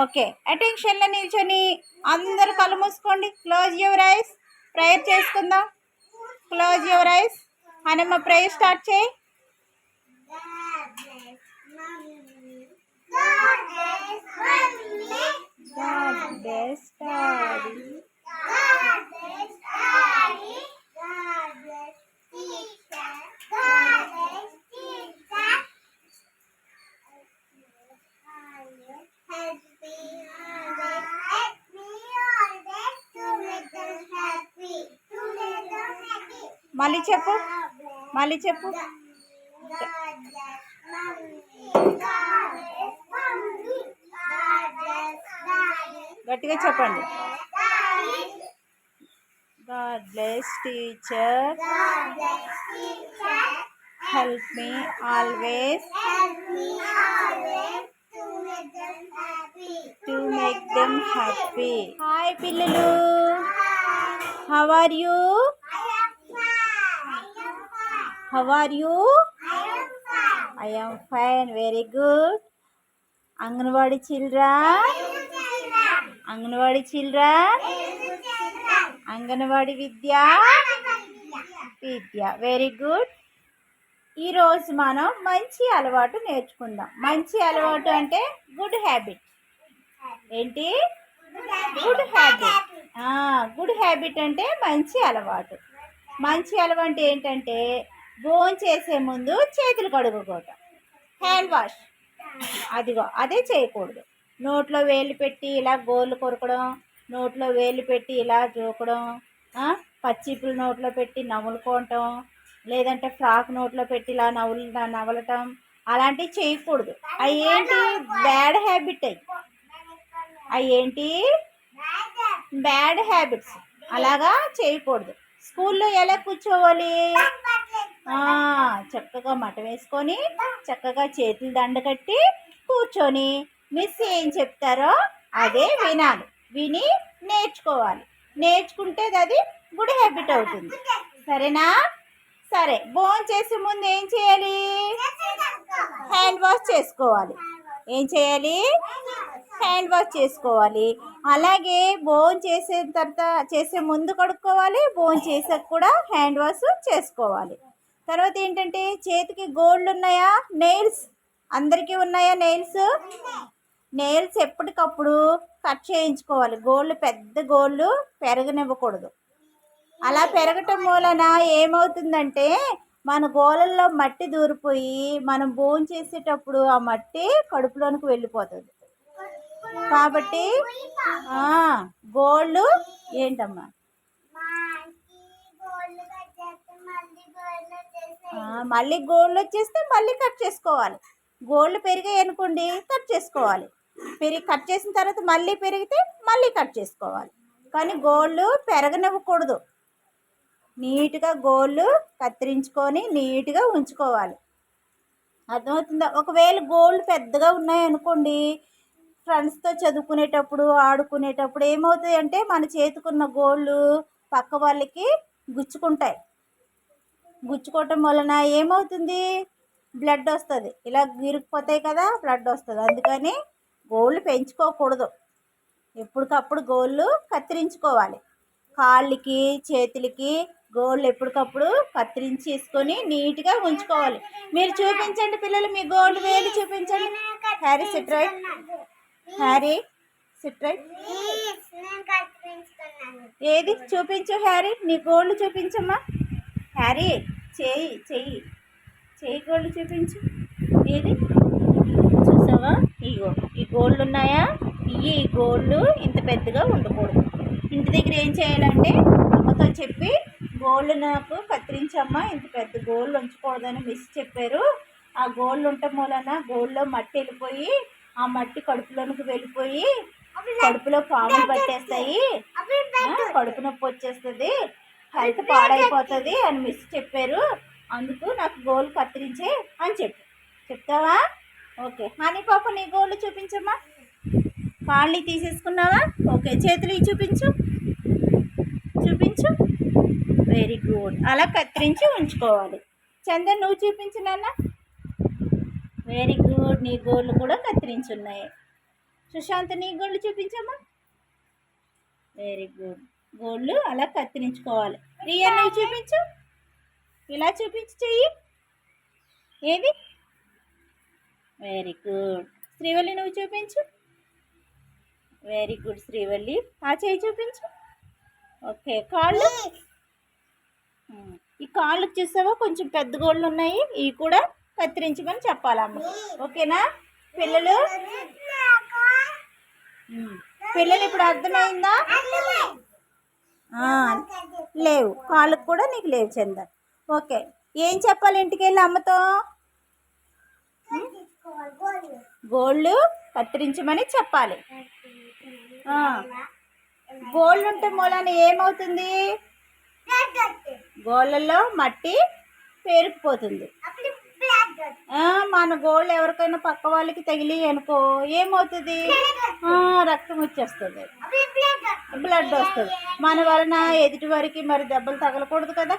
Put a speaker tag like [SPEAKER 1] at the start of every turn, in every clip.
[SPEAKER 1] Okay, అటెన్షన్లో నిల్చొని అందరు కళ్ళు మూసుకోండి. Close your eyes. ప్రేయర్ చేసుకుందాం. Close your eyes. Hanuma prayer start చేయి. God bless Daddy. God bless Daddy. God bless teacher. God bless teacher. Help me always to make them happy. To make them happy. మళ్ళీ చెప్పు. మళ్ళీ చెప్పు. God bless mommy. God bless mommy. God bless daddy. గట్టిగా చెప్పండి. God bless teacher. God bless teacher. Help me always. Help me always to make them happy. To make them happy. Hi పిల్లలు. How are you? I am fine. How are you? I am fine. I am fine. Very good. Anganwadi children. Anganwadi children. Anganwadi Vidya. Very good. ఈరోజు మనం మంచి అలవాటు నేర్చుకుందాం. మంచి అలవాటు అంటే good habit. ఏంటి? Good habit. గుడ్ హ్యాబిట్ అంటే మంచి అలవాటు. మంచి అలవాటు ఏంటంటే భోజనం చేసే ముందు చేతులు కడుక్కోవటం, హ్యాండ్ వాష్. అదిగో అదే చేయకూడదు. నోట్లో వేలు పెట్టి ఇలా గోళ్ళు కొరకడం, నోట్లో వేలు పెట్టి ఇలా జోకడం, పచ్చిపులు నోట్లో పెట్టి నవ్వులుకోవటం, లేదంటే ఫ్రాక్ నోట్లో పెట్టి ఇలా నవ్వలటం, అలాంటివి చేయకూడదు. అవి ఏంటి? Bad habit. అవి ఏంటి? Bad habits. అలాగా చేయకూడదు. స్కూల్లో ఎలా కూర్చోవాలి? చక్కగా మట వేసుకొని చక్కగా చేతులు దండ కట్టి కూర్చొని మిస్ ఏం చెప్తారో అదే వినాలి. విని నేర్చుకోవాలి. నేర్చుకుంటే అది గుడ్ హ్యాబిట్ అవుతుంది. సరేనా? సరే, భోజనం చేసే ముందు ఏం చేయాలి? హ్యాండ్ వాష్ చేసుకోవాలి. ఏం చేయాలి? హ్యాండ్ వాష్ చేసుకోవాలి. అలాగే భోజనం చేసిన తర్వాత చేసే ముందు కడుక్కోవాలి. భోజనం చేసాక కూడా హ్యాండ్ వాష్ చేసుకోవాలి. తర్వాత ఏంటంటే చేతికి గోళ్ళు ఉన్నాయా? నెయిల్స్ అందరికీ ఉన్నాయా? నెయిల్స్ ఎప్పటికప్పుడు కట్ చేయించుకోవాలి. గోళ్ళు పెద్ద గోళ్ళు పెరగనివ్వకూడదు. అలా పెరగటం వలన ఏమవుతుందంటే మన గోళ్ళల్లో మట్టి దూరిపోయి మనం భోజనం చేసేటప్పుడు ఆ మట్టి కడుపులోనికి వెళ్ళిపోతుంది. కాబట్టి గోళ్ళు ఏంటమ్మా? మళ్ళీ గోళ్ళు వచ్చేస్తే మళ్ళీ కట్ చేసుకోవాలి. గోళ్ళు పెరిగాయి అనుకోండి, కట్ చేసుకోవాలి. కట్ చేసిన తర్వాత మళ్ళీ పెరిగితే మళ్ళీ కట్ చేసుకోవాలి. కానీ గోళ్ళు పెరగనివ్వకూడదు. నీట్గా గోళ్ళు కత్తిరించుకొని నీట్గా ఉంచుకోవాలి. అర్థమవుతుందా? ఒకవేళ గోళ్ళు పెద్దగా ఉన్నాయనుకోండి, ఫ్రెండ్స్తో చదువుకునేటప్పుడు ఆడుకునేటప్పుడు ఏమవుతాయి అంటే మన చేతికున్న గోళ్ళు పక్క వాళ్ళకి గుచ్చుకుంటాయి. గుచ్చుకోవటం వలన ఏమవుతుంది? బ్లడ్ వస్తుంది. ఇలా విరిగిపోతాయి కదా, బ్లడ్ వస్తుంది. అందుకని గోళ్ళు పెంచుకోకూడదు. ఎప్పటికప్పుడు గోళ్ళు కత్తిరించుకోవాలి. కాళ్ళకి చేతులకి గోళ్ళు ఎప్పటికప్పుడు కత్తిరించేసుకొని నీట్గా ఉంచుకోవాలి. మీరు చూపించండి పిల్లలు, మీ గోళ్ళు వేలు చూపించండి. Harry SIT right. Harry SIT right. ఏది చూపించు హ్యారీ, నీ గోళ్ళు చూపించమ్మా. హ్యారీ చెయ్యి గోళ్ళు చూపించు. ఏది చూసావా? ఇగో ఈ గోళ్ళు ఉన్నాయా? ఈ గోళ్ళు ఇంత పెద్దగా ఉండకూడదు. ఇంటి దగ్గర ఏం చేయాలంటే అమ్మతో చెప్పి గోళ్ళు నాకు కత్తిరించమ్మా, ఇంత పెద్ద గోళ్ళు ఉంచకూడదని మిస్ చెప్పారు. ఆ గోళ్ళు ఉండటం వలన గోళ్ళలో మట్టి వెళ్ళిపోయి ఆ మట్టి కడుపులోనికి వెళ్ళిపోయి కడుపులో పాములు పట్టేస్తాయి, కడుపు నొప్పి వచ్చేస్తుంది, హెల్త్ పాడైపోతుంది అని మిస్ చెప్పారు. అందుకు నాకు గోళ్ళు కత్తిరించే అని చెప్తావా? ఓకే. హనీ పాప నీ గోళ్ళు చూపించమ్మా. కాళ్ళు తీసేసుకున్నావా? ఓకే. చేతులు చూపించు. Very good. అలా కత్తిరించి ఉంచుకోవాలి. చందన్ నువ్వు చూపించు నాన్న. Very good. నీ గోళ్ళు కూడా కత్తిరించి ఉన్నాయి. సుశాంత్ నీ గోళ్ళు చూపించమ్మా. Very good. గోళ్ళు అలా కత్తిరించుకోవాలి. రియా నువ్వు చూపించు. ఇలా చూపించు చెయ్యి. ఏది? Very good. శ్రీవల్లి నువ్వు చూపించు. Very good Srivalli. ఆ చెయ్యి చూపించు. ఓకే. కాళ్ళు, ఈ కాళ్ళకు చూసావా కొంచెం పెద్ద గోళ్ళు ఉన్నాయి, ఇవి కూడా కత్తిరించమని చెప్పాలమ్మ. ఓకేనా పిల్లలు? పిల్లలు ఇప్పుడు అర్థమైందా? లేవు, కాళ్ళకు కూడా నీకు లేవు చంద. ఓకే. ఏం చెప్పాలి ఇంటికి వెళ్ళి అమ్మతో? గోళ్ళు కత్తిరించమని చెప్పాలి. గోళ్ళు ఉంటే మూలాన ఏమవుతుంది? గోళ్ళల్లో మట్టి పేరుకుపోతుంది. మన గోళ్ళు ఎవరికైనా పక్క వాళ్ళకి తగిలి అనుకో ఏమవుతుంది? రక్తం వచ్చేస్తుంది, బ్లడ్ వస్తుంది. మన వలన ఎదుటి వారికి మరి దెబ్బలు తగలకూడదు కదా.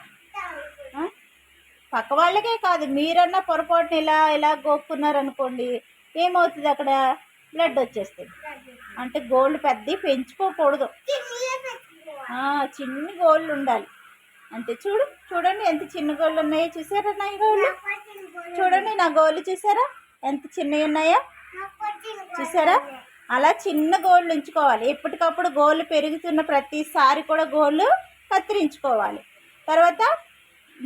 [SPEAKER 1] పక్క వాళ్ళకే కాదు, మీరన్నా పొరపాటున ఇలా ఇలా గోక్కున్నారనుకోండి, ఏమవుతుంది? అక్కడ బ్లడ్ వచ్చేస్తుంది. అంటే గోళ్ళు పెద్దవి పెంచుకోకూడదు, చిన్ని గోళ్ళు ఉండాలి అంతే. చూడండి ఎంత చిన్న గోళ్ళు ఉన్నాయో. చూసారా నా గోళ్ళు? చూడండి నా గోళ్ళు చూసారా ఎంత చిన్నవి ఉన్నాయో? చూసారా? అలా చిన్న గోళ్ళు ఉంచుకోవాలి. ఎప్పటికప్పుడు గోళ్ళు పెరుగుతున్న ప్రతిసారి కూడా గోళ్ళు కత్తిరించుకోవాలి. తర్వాత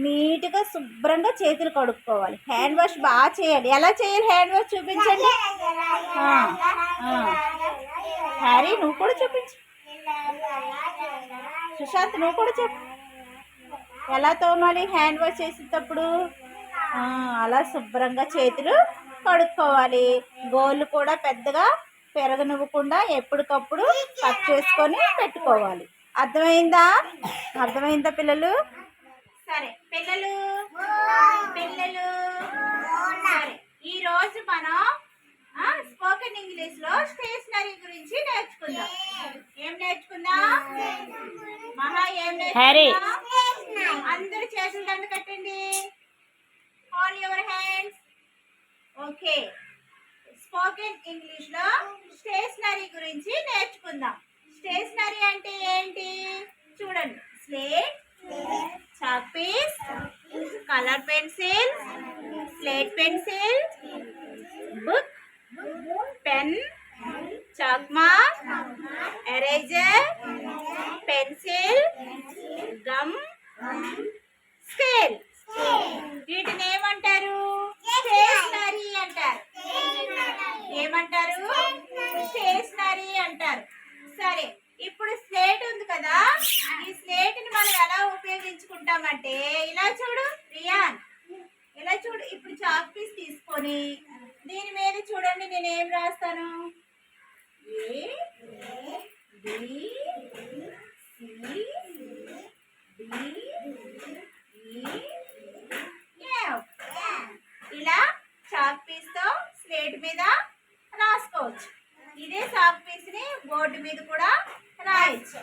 [SPEAKER 1] నీట్గా శుభ్రంగా చేతులు కడుక్కోవాలి. హ్యాండ్ వాష్ బాగా చేయాలి. ఎలా చేయాలి హ్యాండ్ వాష్ చూపించండి. హ్యారీ నువ్వు కూడా చూపించు. సుశాంత్ నువ్వు కూడా చెప్పు. ఎలా తోమాలి హ్యాండ్ వాష్ చేసేటప్పుడు? అలా శుభ్రంగా చేతులు కడుక్కోవాలి. గోళ్ళు కూడా పెద్దగా పెరగనివ్వకుండా ఎప్పటికప్పుడు కట్ చేసుకొని పెట్టుకోవాలి. అర్థమైందా? అర్థమైందా పిల్లలు? సరే పిల్లలు, సరే ఈరోజు మనం స్పోకెన్ ఇంగ్లీష్లో స్టేషనరీ గురించి నేర్చుకుందాం. ఏం నేర్చుకుందాం? మహా ఏం నేర్చుకుందాం? అందరూ చేతులు దండ కట్టండి. All your hands. Okay. Spoken ఇంగ్లీష్లో స్టేషనరీ గురించి నేర్చుకుందాం. స్టేషనరీ అంటే ఏంటి చూడండి. Slate, chalk piece, colour pencil, slate pencil, book, pen, chalk mark, eraser, pencil, gum, scale. వీటిని ఏమంటారు? స్టేషనరీ అంటారు. ఏమంటారు? స్టేషనరీ అంటారు. సరే ఇప్పుడు స్లేట్ ఉంది కదా, ఈ స్లేట్ ని మనం ఎలా ఉపయోగించుకుంటామంటే ఇలా చూడు రియాన్, ఇలా చూడు. ఇప్పుడు చాక్ పీస్ తీసుకొని దీని మీద చూడండి నేను ఏం రాస్తాను? ఏ బి సి డి ఈ ఎఫ్. ఇలా చాక్ పీస్ తో స్లేట్ మీద రాసుకోవచ్చు. ఇదే చాక్ పీస్ ని బోర్డు మీద కూడా రాయొచ్చు.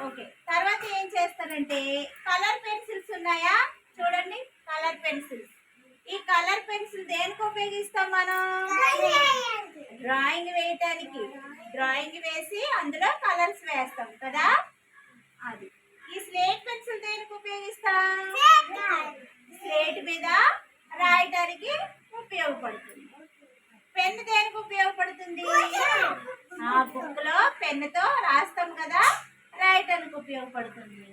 [SPEAKER 1] ఓకే. తర్వాత ఏం చేస్తానంటే కలర్ పెన్సిల్స్ ఉన్నాయా చూడండి. కలర్ పెన్సిల్స్, ఈ కలర్ పెన్సిల్ దేనికి ఉపయోగిస్తాం మనం? డ్రాయింగ్ వేయటానికి. డ్రాయింగ్ వేసి అందులో కలర్స్ వేస్తాం కదా, అది. ఈ స్లేట్ పెన్సిల్ దేనికి ఉపయోగిస్తాం? స్లేట్ మీద రాయటానికి ఉపయోగపడుతుంది. పెన్ దేనికి ఉపయోగపడుతుంది? బుక్ లో పెన్నుతో రాస్తాం కదా, రాయటానికి ఉపయోగపడుతుంది.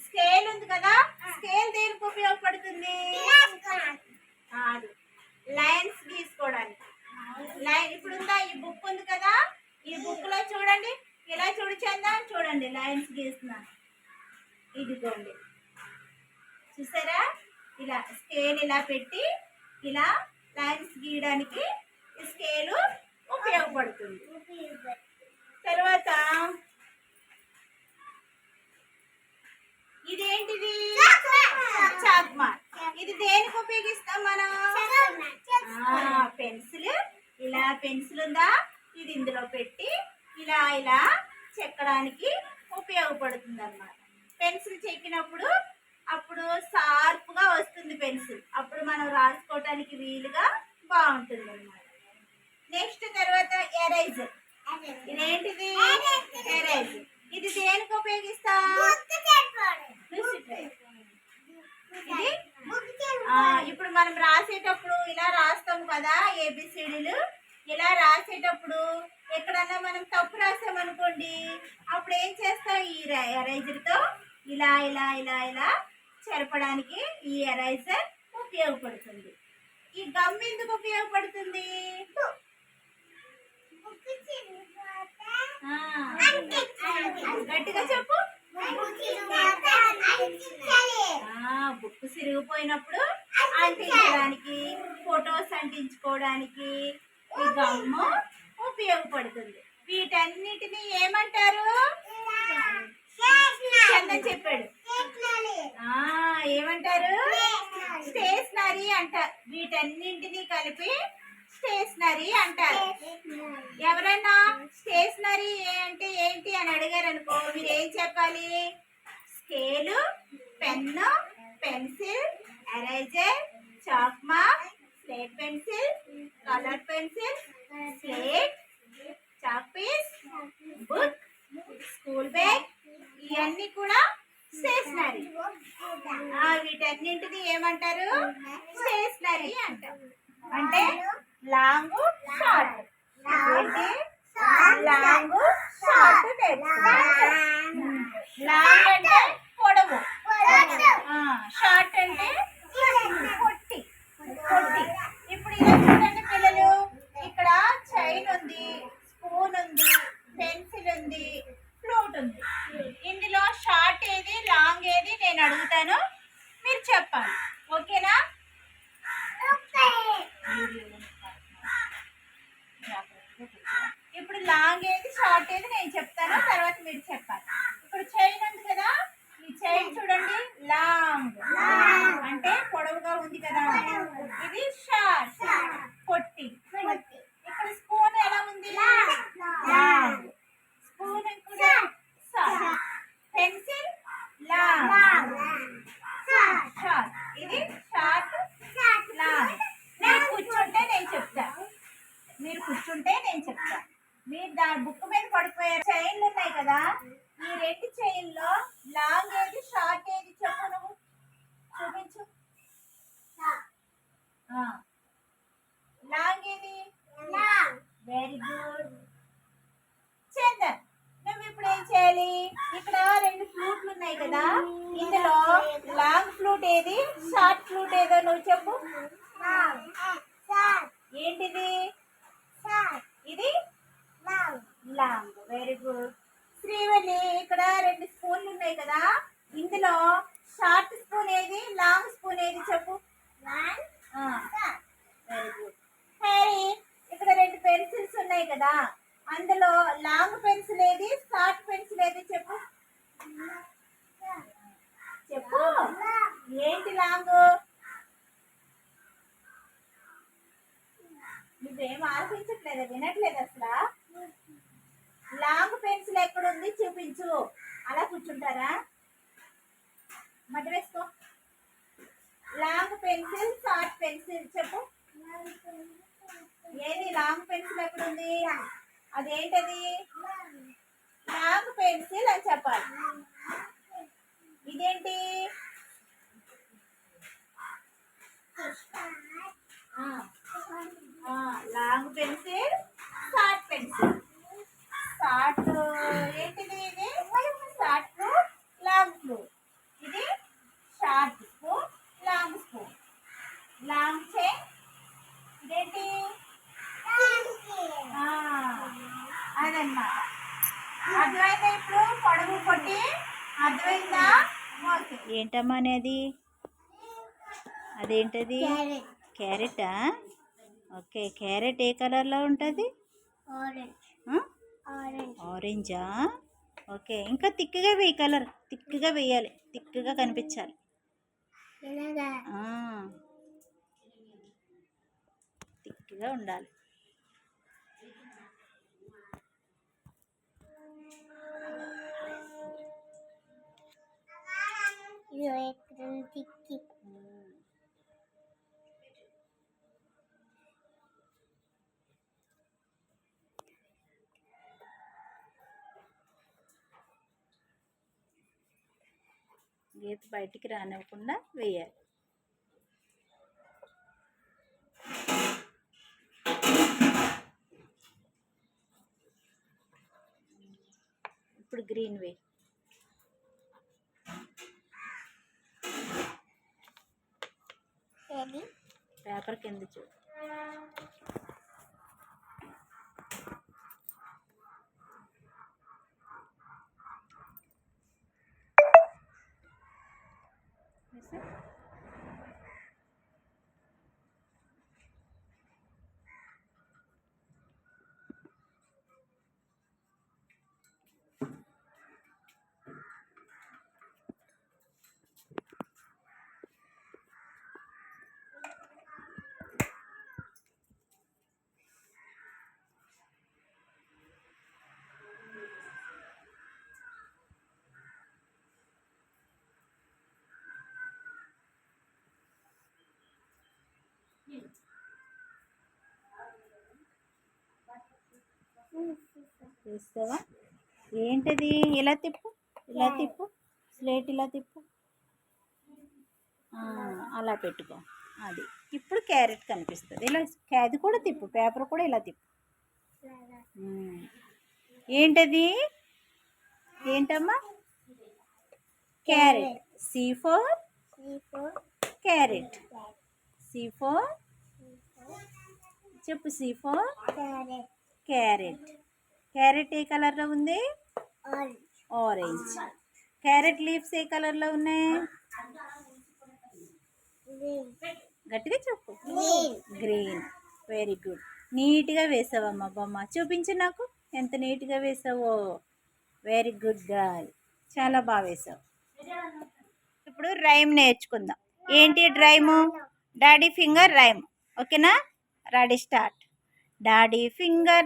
[SPEAKER 1] స్కేల్ ఉంది కదా, స్కేల్ దేనికి ఉపయోగపడుతుంది? లైన్స్ గీసుకోవడానికి. లైన్ ఇప్పుడు ఉందా, ఈ బుక్ ఉంది కదా, ఈ బుక్ లో చూడండి ఇలా చూడండి, చూడండి లైన్స్ గీస్తున్నాను. ఇదిగోండి చూసారా? ఇలా స్కేల్ ఇలా పెట్టి ఇలా లైన్స్ గీయడానికి స్కేలు ఉపయోగపడుతుంది. తర్వాత ఇదేంటిది? Chalk mark. ఇది దేనికి ఉపయోగిస్తాం మనం? పెన్సిల్. ఇలా పెన్సిల్ ఉందా, ఇది ఇందులో పెట్టి ఇలా ఇలా చెక్కడానికి ఉపయోగపడుతుంది అన్నమాట. పెన్సిల్ చెక్కినప్పుడు అప్పుడు షార్ప్గా వస్తుంది పెన్సిల్, అప్పుడు మనం రాసుకోవటానికి వీలుగా బాగుంటుంది అన్నమాట. నెక్స్ట్ తర్వాత ఎరైజర్. ఇదేంటిది? ఎరైజర్. ఇది దేనికి ఉపయోగిస్తాం? ఇది ఇప్పుడు మనం రాసేటప్పుడు ఇలా రాస్తాం కదా, ఏబిసిడీలు. ఇలా రాసేటప్పుడు ఎక్కడన్నా మనం తప్పు రాసామనుకోండి, అప్పుడు ఏం చేస్తాం? ఈ ఎరైజర్తో ఇలా ఇలా ఇలా ఇలా చెరపడానికి ఈ ఎరైజర్ ఉపయోగపడుతుంది. ఈ గమ్ ఎందుకు ఉపయోగపడుతుంది? గట్టిగా చెప్పు. బుక్ సిరిగిపోయినప్పుడు అంటించడానికి, ఫొటోస్ అంటించుకోవడానికి ఈ గమ్ము ఉపయోగపడుతుంది. వీటన్నిటిని ఏమంటారు? చందన్ చెప్పాడు. ఏమంటారు? స్టేషనరీ అంటారు. వీటన్నింటినీ కలిపి స్టేషనరీ అంటారు. ఎవరైనా స్టేషనరీ అంటే ఏంటి అని అడిగారు అనుకో, మీరు ఏం చెప్పాలి? Scale, pen, pencil, eraser, chalk mark, slate pencil, colour pencil, slate, chalk piece, book, school bag, ఇవన్నీ కూడా స్టేషనరీ. వీటన్నింటినీ ఏమంటారు? స్టేషనరీ అంటారు. అంటే లాంగ్, షార్ట్. ఏంటి? లాంగ్, షార్ట్ నేర్చుకున్నాం. లాంగ్ అంటే పొడవు, షార్ట్ అంటే పొట్టి. ఇప్పుడు ఇలా చూడండి పిల్లలు, ఇక్కడ చైన్ ఉంది, స్పూన్ ఉంది, పెన్సిల్ ఉంది, ఫ్లూట్ ఉంది. ఇందులో షార్ట్ ఏది, లాంగ్ ఏది నేను అడుగుతాను, మీరు చెప్పాలి. ఓకేనా? ఇప్పుడు లాంగ్ ఏది, షార్ట్ ఏది నేను చెప్తాను, తర్వాత మీరు చెప్పాలి. ఇప్పుడు చైన్ ఉంది కదా, ఈ చైన్ చూడండి, లాంగ్ అంటే పొడవుగా ఉంది కదా, ఇది షార్ట్ పొట్టి. ఇక్కడ స్పూన్ ఎలా ఉంది? లాంగ్. స్పూన్ కూడా షార్ట్. Pencil long, short. ఇది షార్ట్, లాంగ్. మీరు కూర్చుంటే నేను చెప్తా, మీరు దాని బుక్ మీద పడిపోయారు. చైన్లు ఉన్నాయి కదా, ఈ రెండు చైన్లో లాంగ్ ఏది, షార్ట్ ఏది చెప్పు, నువ్వు చూపించు. లాంగ్ ఏది? Very good Chandan. నువ్వు ఇప్పుడు ఏం చేయాలి? ఇక్కడ రెండు ఫ్లూట్లు ఉన్నాయి కదా, ఇందులో లాంగ్ ఫ్లూట్ ఏది, షార్ట్ ఫ్లూట్ ఏదో నువ్వు చెప్పు. ఏంటిది? ఇది లాంగ్. Very good Srivalli. ఇక్కడ రెండు స్పూన్లు ఉన్నాయి కదా, ఇందులో షార్ట్ స్పూన్ ఏది, లాంగ్ స్పూన్ ఏది చెప్పు. Very good Harry. ఇక్కడ రెండు పెన్సిల్స్ ఉన్నాయి కదా, అందులో లాంగ్ పెన్సిల్ ఏది, షార్ట్ పెన్సిల్ ఏది చెప్పు. ఏంటి లాంగ్? నువ్వేం ఆలోచించట్లేదా, వినట్లేదు అసలు. లాంగ్ పెన్సిల్ ఎక్కడుంది చూపించు. అలా కూర్చుంటారా? మధ్య వేసుకో. లాంగ్ పెన్సిల్, షార్ట్ పెన్సిల్ చెప్పు. ఏది లాంగ్ పెన్సిల్ ఎక్కడుంది? అదేంటది? లాంగ్ పెన్సిల్ అని చెప్పాలి. ఇదేంటి? Long pencil, short pencil. Short ఏంటిది? ఇది షార్ట్ ఫ్లూట్, లాంగ్ ఫ్లూట్. ఇది short spoon, long spoon. Long chain ఇదేంటి? అదన్నమాట. అర్థమైందా? ఇప్పుడు పొడవు పొట్టి అర్థమైందా? ఏంటమ్మా అనేది? అదేంటది? క్యారెటా? ఓకే. క్యారెట్ ఏ కలర్లో ఉంటుంది? ఆరెంజా? ఓకే. ఇంకా తిక్కుగా వేయి, కలర్ తిక్కుగా వేయాలి, తిక్కుగా కనిపించాలి. తిక్కుగా ఉండాలి. గీత బయటికి రానివ్వకుండా వేయాలి. ఇప్పుడు గ్రీన్ వే. పేపర్ కింద చూడు. చూస్తావా ఏంటది? ఇలా తిప్పు, ఇలా తిప్పు, స్లేట్ ఇలా తిప్పు, అలా పెట్టుకో. అది ఇప్పుడు క్యారెట్ కనిపిస్తుంది. ఇలా అది కూడా తిప్పు, పేపర్ కూడా ఇలా తిప్పు. ఏంటది? ఏంటమ్మా? Carrot. C for carrot. C for చెప్పు. C for carrot. క్యారెట్ ఏ కలర్లో ఉంది? ఆరెంజ్. క్యారెట్ లీవ్స్ ఏ కలర్లో ఉన్నాయి? గట్టిగా చెప్పు. గ్రీన్. Very good. నీట్గా వేసావమ్మా బొమ్మ. చూపించు నాకు ఎంత నీట్గా వేసావో. Very good girl. చాలా బాగా వేసావు. ఇప్పుడు రైమ్ నేర్చుకుందాం. ఏంటి రైము? Daddy finger rhyme. ఓకేనా? Ready start. Daddy finger,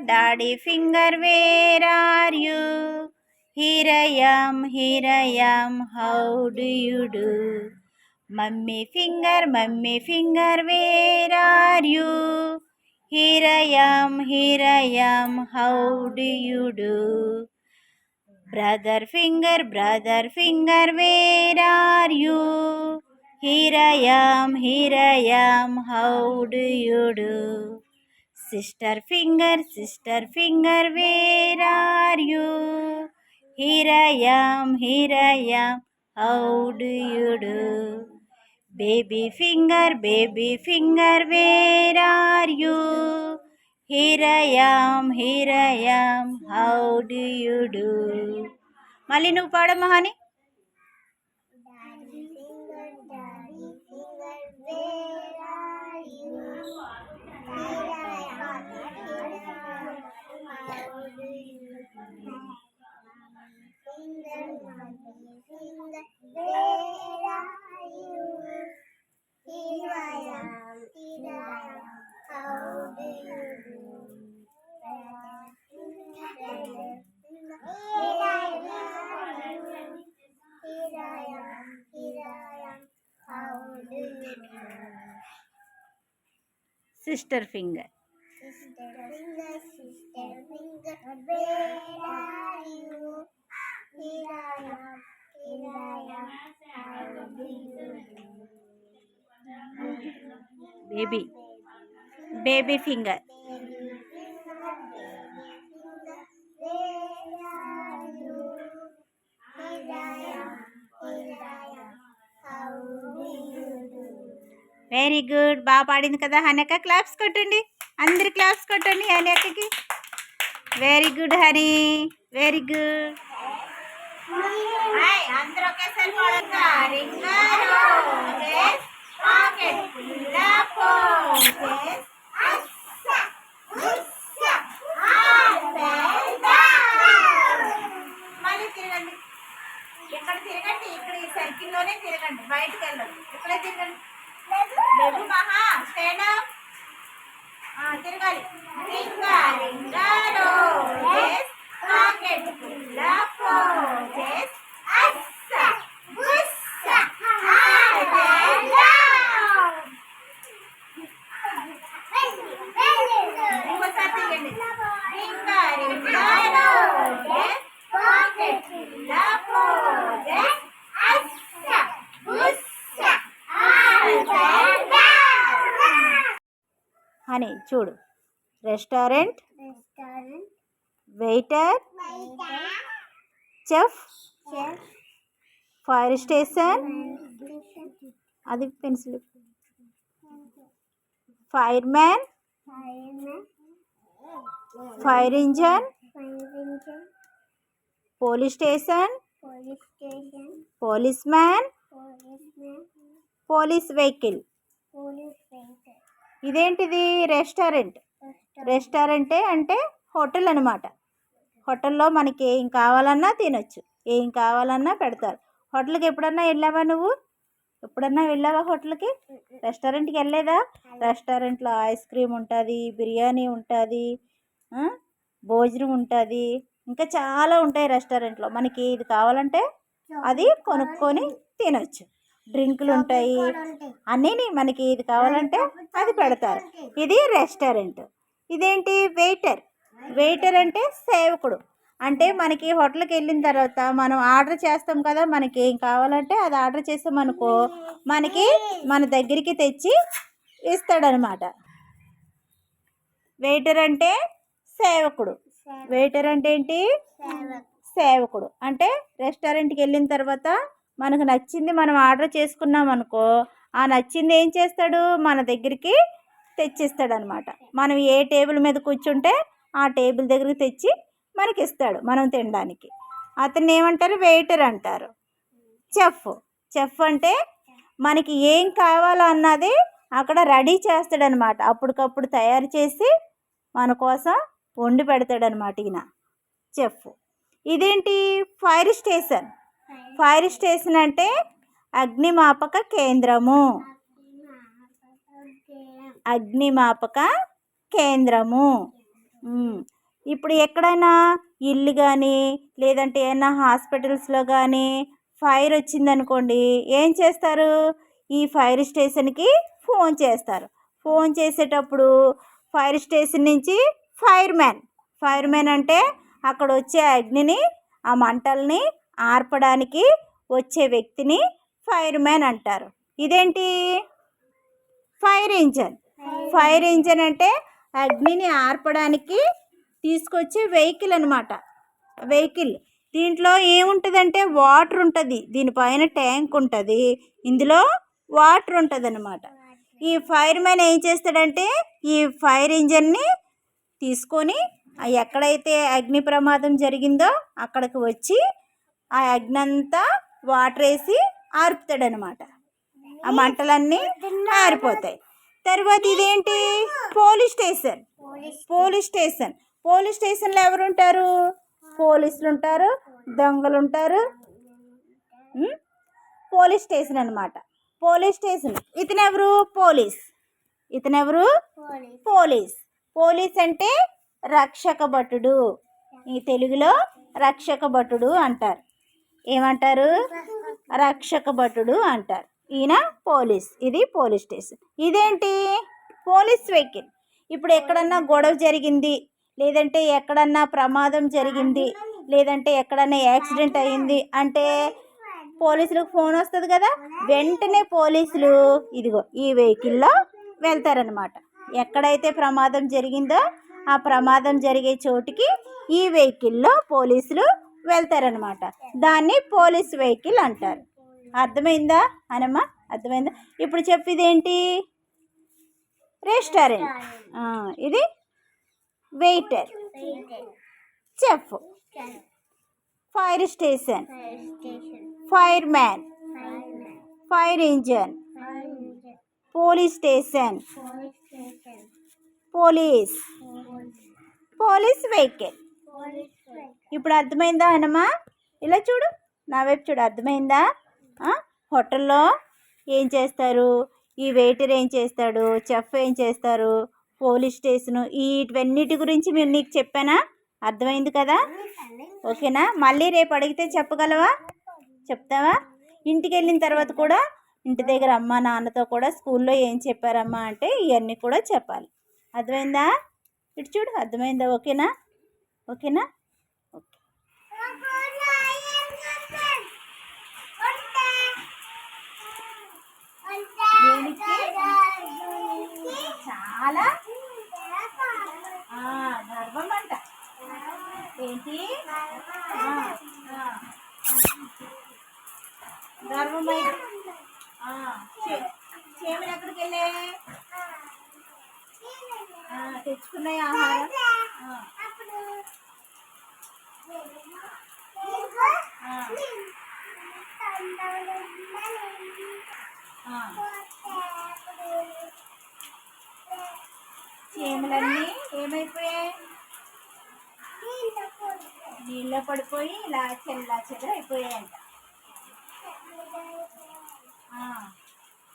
[SPEAKER 1] where are you? Here I am, how do you do? Mummy finger, where are you? Here I am, how do you do? Brother finger, where are you? Here I am, how do you do? Sister finger, where are you? Here I am, how do you do? Baby finger, where are you? Here I am, how do you do? మళ్ళీ నువ్వు పాడు మహాని. Sister finger. Where are you? Here I am, how do you do? Baby finger. Very good. బాగా పాడింది కదా Hanaka. Claps కొట్టండి, అందరు claps కొట్టండి హనకకి. Very good honey, very good. అందరూ ఒకేసారి పాడొద్దా? మళ్ళీ తిరగండి. ఇక్కడ తిరగండి, ఇక్కడ ఈ సర్కిల్లోనే తిరగండి, బయటకు వెళ్ళండి. ఇక్కడే తిరగండి. లేదు మహా, స్టాండ్ అప్. తిరగాలి. Ringa ringa roses, pocket full of roses, అస్స బుస్స అప్ అండ్ డౌన్. ఇంకోసారి తిరగండి. Ringa ringa roses, pocket full of roses, అస్స అని చూడు. Restaurant, waiter, chef, fire station, అది pencil, fireman, fire engine, police station, policeman, police vehicle. ఇదేంటిది? Restaurant. Restaurant అంటే హోటల్ అనమాట. హోటల్లో మనకి ఏం కావాలన్నా తినొచ్చు, ఏం కావాలన్నా పెడతారు. హోటల్కి ఎప్పుడన్నా వెళ్ళావా నువ్వు? ఎప్పుడన్నా వెళ్ళావా హోటల్కి? రెస్టారెంట్కి వెళ్ళలేదా? రెస్టారెంట్లో ఐస్ క్రీమ్ ఉంటుంది, బిర్యానీ ఉంటుంది, భోజనం ఉంటుంది, ఇంకా చాలా ఉంటాయి రెస్టారెంట్లో. మనకి ఇది కావాలంటే అది కొనుక్కొని తినొచ్చు. డ్రింకులు ఉంటాయి, అన్నీ మనకి ఇది కావాలంటే అది పెడతారు. ఇది రెస్టారెంట్. ఇదేంటి? వెయిటర్. వెయిటర్ అంటే సేవకుడు. అంటే మనకి హోటల్కి వెళ్ళిన తర్వాత మనం ఆర్డర్ చేస్తాం కదా, మనకి ఏం కావాలంటే అది ఆర్డర్ చేసామనుకో మనకి మన దగ్గరికి తెచ్చి ఇస్తాడనమాట. వెయిటర్ అంటే సేవకుడు. వెయిటర్ అంటే ఏంటి? సేవకుడు. అంటే రెస్టారెంట్కి వెళ్ళిన తర్వాత మనకు నచ్చింది మనం ఆర్డర్ చేసుకున్నాం అనుకో, ఆ నచ్చింది ఏం చేస్తాడు? మన దగ్గరికి తెచ్చిస్తాడనమాట. మనం ఏ టేబుల్ మీద కూర్చుంటే ఆ టేబుల్ దగ్గరికి తెచ్చి మనకి ఇస్తాడు మనం తినడానికి. అతన్ని ఏమంటారు? వెయిటర్ అంటారు. చెఫ్. చెఫ్ అంటే మనకి ఏం కావాలో అన్నది అక్కడ రెడీ చేస్తాడనమాట. అప్పటికప్పుడు తయారు చేసి మన కోసం వండి పెడతాడనమాట ఈయన చెఫ్. ఇదేంటి? Fire station. ఫైర్ స్టేషన్ అంటే అగ్నిమాపక కేంద్రము. అగ్నిమాపక కేంద్రము. ఇప్పుడు ఎక్కడైనా ఇల్లు కానీ లేదంటే ఏమైనా హాస్పిటల్స్లో కానీ ఫైర్ వచ్చిందనుకోండి, ఏం చేస్తారు? ఈ ఫైర్ స్టేషన్కి ఫోన్ చేస్తారు. ఫోన్ చేసేటప్పుడు ఫైర్ స్టేషన్ నుంచి ఫైర్ మ్యాన్ అంటే అక్కడ వచ్చే అగ్నిని, ఆ మంటల్ని ఆర్పడానికి వచ్చే వ్యక్తిని ఫైర్ మ్యాన్ అంటారు. ఇదేంటి? Fire engine. ఫైర్ ఇంజన్ అంటే అగ్నిని ఆర్పడానికి తీసుకొచ్చే వెహికల్ అనమాట. వెహికల్. దీంట్లో ఏముంటుందంటే వాటర్ ఉంటుంది, దీనిపైన ట్యాంక్ ఉంటుంది, ఇందులో వాటర్ ఉంటుంది అనమాట. ఈ ఫైర్ మ్యాన్ ఏం చేస్తాడంటే ఈ ఫైర్ ఇంజన్ని తీసుకొని ఎక్కడైతే అగ్ని ప్రమాదం జరిగిందో అక్కడికి వచ్చి ఆ అగ్ని అంతా వాటర్ వేసి ఆర్పుతాడనమాట. ఆ మంటలన్నీ ఆరిపోతాయి. తర్వాత ఇదేంటి? Police station. Police station. Police స్టేషన్లో ఎవరు ఉంటారు? పోలీసులు ఉంటారు, దొంగలు ఉంటారు. పోలీస్ స్టేషన్ అనమాట. Police station. ఇతనెవరు? పోలీస్. ఇతనెవరు? పోలీస్. పోలీస్ అంటే రక్షక భటుడు. ఈ తెలుగులో రక్షక భటుడు అంటారు. ఏమంటారు? రక్షక భటుడు అంటారు. ఈయన పోలీస్. ఇది పోలీస్ స్టేషన్. ఇదేంటి? Police vehicle. ఇప్పుడు ఎక్కడన్నా గొడవ జరిగింది, లేదంటే ఎక్కడన్నా ప్రమాదం జరిగింది, లేదంటే ఎక్కడన్నా యాక్సిడెంట్ అయ్యింది అంటే పోలీసులకు ఫోన్ వస్తుంది కదా, వెంటనే పోలీసులు ఇదిగో ఈ వెహికల్లో వెళ్తారనమాట. ఎక్కడైతే ప్రమాదం జరిగిందో ఆ ప్రమాదం జరిగే చోటుకి ఈ వెహికల్లో పోలీసులు వెళ్తారనమాట. దాన్ని పోలీస్ వెహికల్ అంటారు. అర్థమైందా అనమ్మా? అర్థమైందా? ఇప్పుడు చెప్పేదేంటి? రెస్టారెంట్. ఇది waiter, chef, fire station, fire man, fire engine, police station, police, police vehicle. ఇప్పుడు అర్థమైందా అనమ్మా? ఇలా చూడు, నా వైపు చూడు. అర్థమైందా? హోటల్లో ఏం చేస్తారు? ఈ వెయిటర్ ఏం చేస్తాడు? చెఫ్ ఏం చేస్తారు? పోలీస్ స్టేషను, వీటన్నిటి గురించి మీరు నీకు చెప్పానా? అర్థమైంది కదా? ఓకేనా? మళ్ళీ రేపు అడిగితే చెప్పగలవా? చెప్తావా? ఇంటికి వెళ్ళిన తర్వాత కూడా ఇంటి దగ్గర అమ్మ నాన్నతో కూడా స్కూల్లో ఏం చెప్పారమ్మా అంటే ఇవన్నీ కూడా చెప్పాలి. అర్థమైందా? ఇటు చూడు. అర్థమైందా? ఓకేనా? ఓకేనా? ఓకే. చాలా గర్వం అంట. ఏంటి? గర్వమై చీమలు ఎక్కడికి వెళ్ళే తెచ్చుకున్నాయి ఆహారం. చీమలన్నీ ఏమైపోయాయి? నీళ్ళ పడిపోయి ఇలా చెల్లా చెదర అయిపోయాయంట.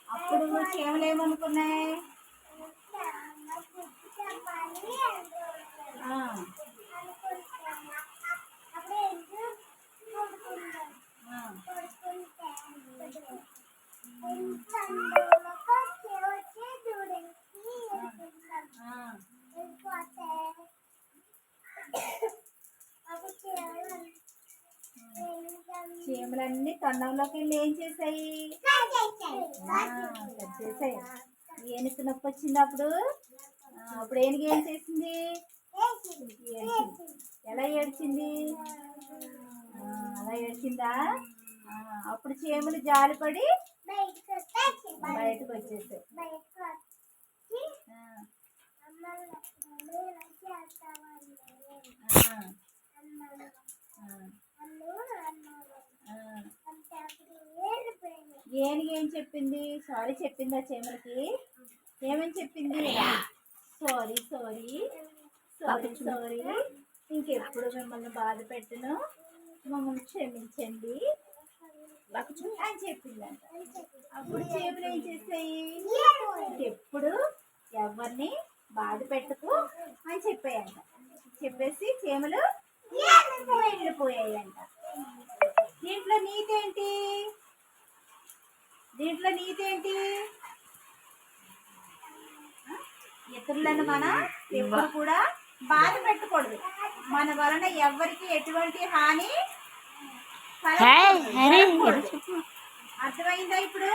[SPEAKER 1] అప్పుడు చీమలు ఏమనుకున్నాయి? చీమలన్నీ తొండంలోకి వెళ్ళి ఏం చేసాయి? చేసాయి. ఏనుగు నొప్పి వచ్చింది అప్పుడు ఏనుగు ఏం చేసింది? ఎలా ఏడ్చింది? అలా ఏడ్చిందా? అప్పుడు చీమలు జాలిపడి బయటకు వచ్చేసాయి. ఏనుగు ఏం చెప్పింది? సారీ చెప్పిందా చీమలకి? ఏమని చెప్పింది? సారీ సారీ సారీ సారీ, ఇంకెప్పుడు మిమ్మల్ని బాధ పెట్టను, మమ్మల్ని క్షమించండి అని చెప్పిందంట. అప్పుడు చీమలు ఏం చేసాయి? ఎప్పుడు ఎవరిని బాధ పెట్టకు అని చెప్పాయంట. చెప్పేసి చీమలు వెళ్ళిపోయాయంట. దీంట్లో నీతి ఏంటి? ఇతరులను మనం ఎప్పుడు కూడా బాధ పెట్టకూడదు. మన వలన ఎవరికి ఎటువంటి హాని కలగకూడదు. అర్థమైందా ఇప్పుడు?